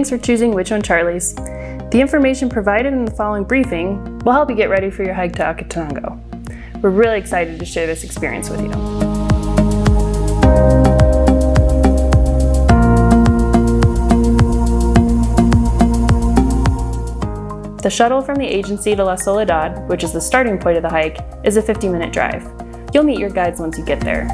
thanks for choosing Wicho Charlies. The information provided in the following briefing will help you get ready for your hike to Akatango. We're really excited to share this experience with you. The shuttle from the agency to La Soledad, which is the starting point of the hike, is a 50-minute drive. You'll meet your guides once you get there.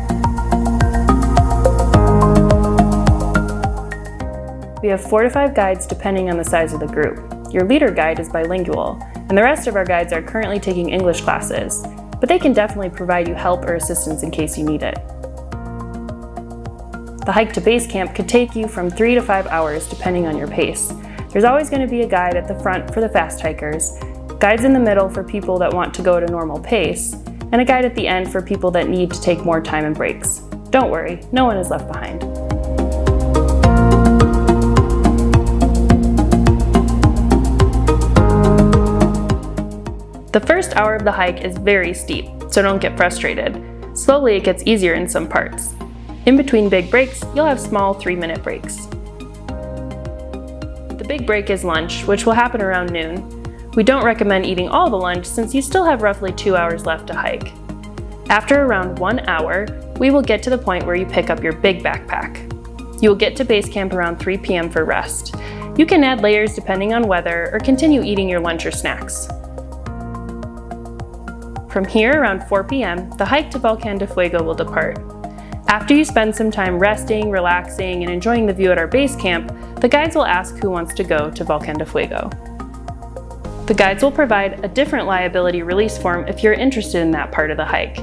We have 4 to 5 guides depending on the size of the group. Your leader guide is bilingual, and the rest of our guides are currently taking English classes, but they can definitely provide you help or assistance in case you need it. The hike to base camp could take you from 3 to 5 hours depending on your pace. There's always going to be a guide at the front for the fast hikers, guides in the middle for people that want to go at a normal pace, and a guide at the end for people that need to take more time and breaks. Don't worry, no one is left behind. The first hour of the hike is very steep, so don't get frustrated. Slowly it gets easier in some parts. In between big breaks, you'll have small 3-minute breaks. The big break is lunch, which will happen around noon. We don't recommend eating all the lunch since you still have roughly 2 hours left to hike. After around 1 hour, we will get to the point where you pick up your big backpack. You will get to base camp around 3 p.m. for rest. You can add layers depending on weather or continue eating your lunch or snacks. From here, around 4 p.m., the hike to Volcán de Fuego will depart. After you spend some time resting, relaxing, and enjoying the view at our base camp, the guides will ask who wants to go to Volcán de Fuego. The guides will provide a different liability release form if you're interested in that part of the hike.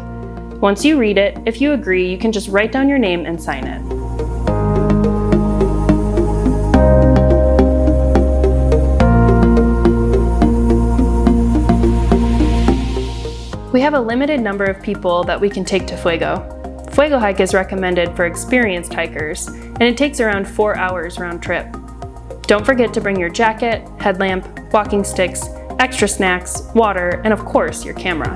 Once you read it, if you agree, you can just write down your name and sign it. We have a limited number of people that we can take to Fuego. Fuego hike is recommended for experienced hikers, and it takes around 4 hours round trip. Don't forget to bring your jacket, headlamp, walking sticks, extra snacks, water, and of course your camera.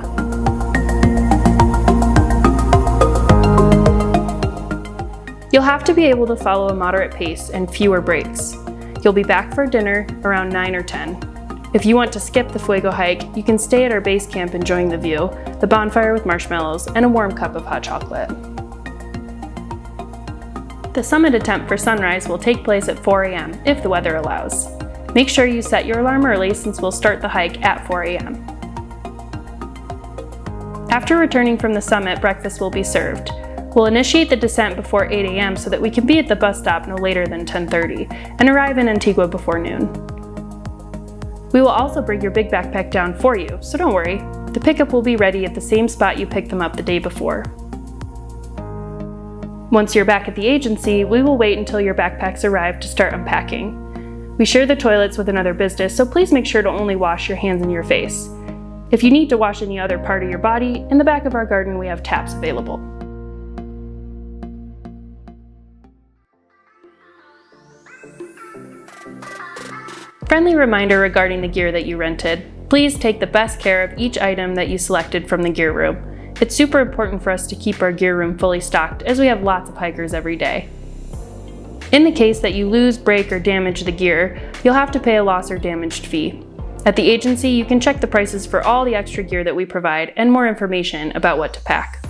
You'll have to be able to follow a moderate pace and fewer breaks. You'll be back for dinner around 9 or 10. If you want to skip the Fuego hike, you can stay at our base camp enjoying the view, the bonfire with marshmallows, and a warm cup of hot chocolate. The summit attempt for sunrise will take place at 4 a.m. if the weather allows. Make sure you set your alarm early since we'll start the hike at 4 a.m. After returning from the summit, breakfast will be served. We'll initiate the descent before 8 a.m. so that we can be at the bus stop no later than 10:30 and arrive in Antigua before noon. We will also bring your big backpack down for you, so don't worry. The pickup will be ready at the same spot you picked them up the day before. Once you're back at the agency, we will wait until your backpacks arrive to start unpacking. We share the toilets with another business, so please make sure to only wash your hands and your face. If you need to wash any other part of your body, in the back of our garden we have taps available. Friendly reminder regarding the gear that you rented. Please take the best care of each item that you selected from the gear room. It's super important for us to keep our gear room fully stocked as we have lots of hikers every day. In the case that you lose, break, or damage the gear, you'll have to pay a lost or damaged fee. At the agency, you can check the prices for all the extra gear that we provide and more information about what to pack.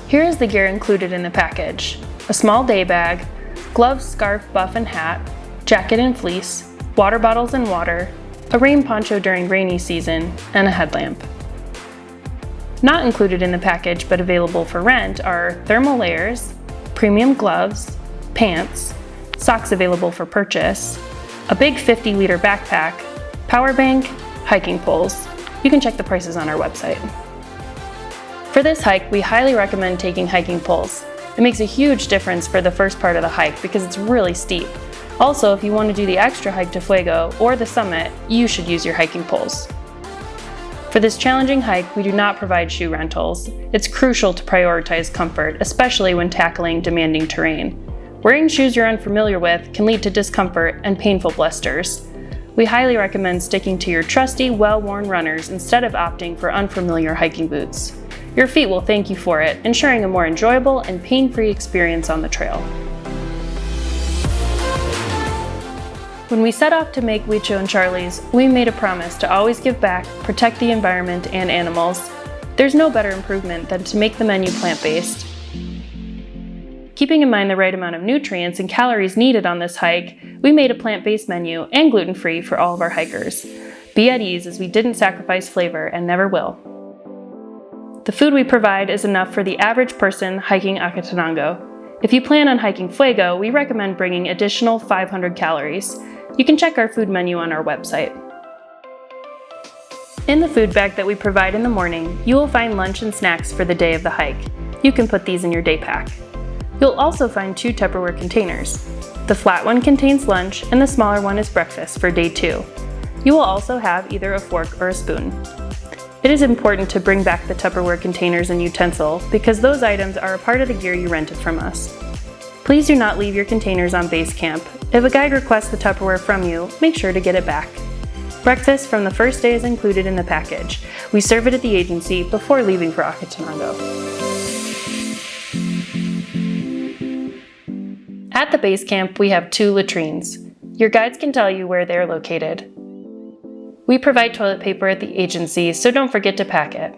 Here is the gear included in the package: a small day bag, gloves, scarf, buff, and hat, jacket and fleece, water bottles and water, a rain poncho during rainy season, and a headlamp. Not included in the package but available for rent are thermal layers, premium gloves, pants, socks available for purchase, a big 50-liter backpack, power bank, hiking poles. You can check the prices on our website. For this hike, we highly recommend taking hiking poles. It makes a huge difference for the first part of the hike because it's really steep. Also, if you want to do the extra hike to Fuego or the summit, you should use your hiking poles. For this challenging hike, we do not provide shoe rentals. It's crucial to prioritize comfort, especially when tackling demanding terrain. Wearing shoes you're unfamiliar with can lead to discomfort and painful blisters. We highly recommend sticking to your trusty, well-worn runners instead of opting for unfamiliar hiking boots. Your feet will thank you for it, ensuring a more enjoyable and pain-free experience on the trail. When we set off to make Wicho Charlies, we made a promise to always give back, protect the environment and animals. There's no better improvement than to make the menu plant-based. Keeping in mind the right amount of nutrients and calories needed on this hike, we made a plant-based menu and gluten-free for all of our hikers. Be at ease as we didn't sacrifice flavor and never will. The food we provide is enough for the average person hiking Acatenango. If you plan on hiking Fuego, we recommend bringing additional 500 calories. You can check our food menu on our website. In the food bag that we provide in the morning, you will find lunch and snacks for the day of the hike. You can put these in your day pack. You'll also find 2 Tupperware containers. The flat one contains lunch and the smaller one is breakfast for day 2. You will also have either a fork or a spoon. It is important to bring back the Tupperware containers and utensil because those items are a part of the gear you rented from us. Please do not leave your containers on base camp. If a guide requests the Tupperware from you, make sure to get it back. Breakfast from the first day is included in the package. We serve it at the agency before leaving for Acatenango. At the base camp, we have 2 latrines. Your guides can tell you where they're located. We provide toilet paper at the agency, so don't forget to pack it.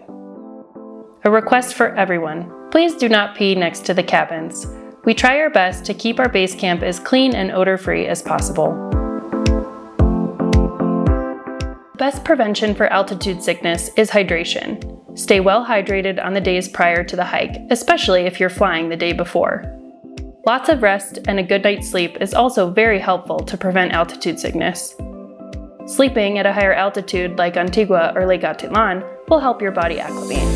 A request for everyone: please do not pee next to the cabins. We try our best to keep our base camp as clean and odor-free as possible. Best prevention for altitude sickness is hydration. Stay well hydrated on the days prior to the hike, especially if you're flying the day before. Lots of rest and a good night's sleep is also very helpful to prevent altitude sickness. Sleeping at a higher altitude like Antigua or Lake Atitlan will help your body acclimate.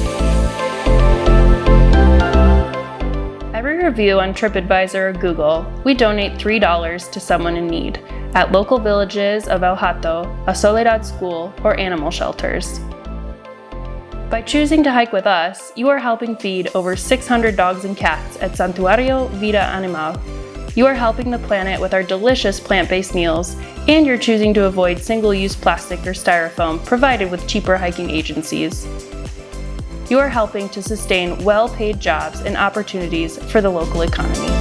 Every review on TripAdvisor or Google, we donate $3 to someone in need at local villages of El Hato, a Soledad school, or animal shelters. By choosing to hike with us, you are helping feed over 600 dogs and cats at Santuario Vida Animal. You are helping the planet with our delicious plant-based meals, and you're choosing to avoid single-use plastic or styrofoam provided with cheaper hiking agencies. You are helping to sustain well-paid jobs and opportunities for the local economy.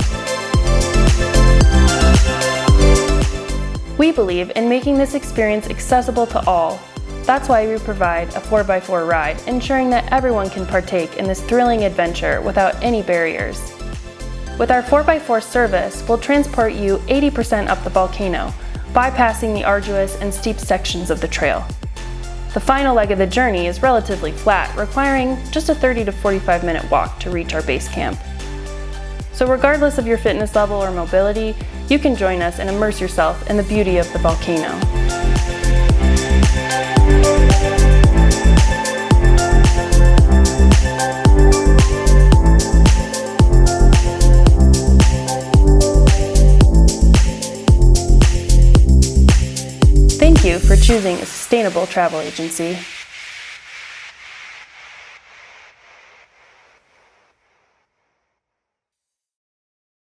We believe in making this experience accessible to all. That's why we provide a 4x4 ride, ensuring that everyone can partake in this thrilling adventure without any barriers. With our 4x4 service, we'll transport you 80% up the volcano, bypassing the arduous and steep sections of the trail. The final leg of the journey is relatively flat, requiring just a 30 to 45 minute walk to reach our base camp. So regardless of your fitness level or mobility, you can join us and immerse yourself in the beauty of the volcano. Thank you for choosing a sustainable travel agency.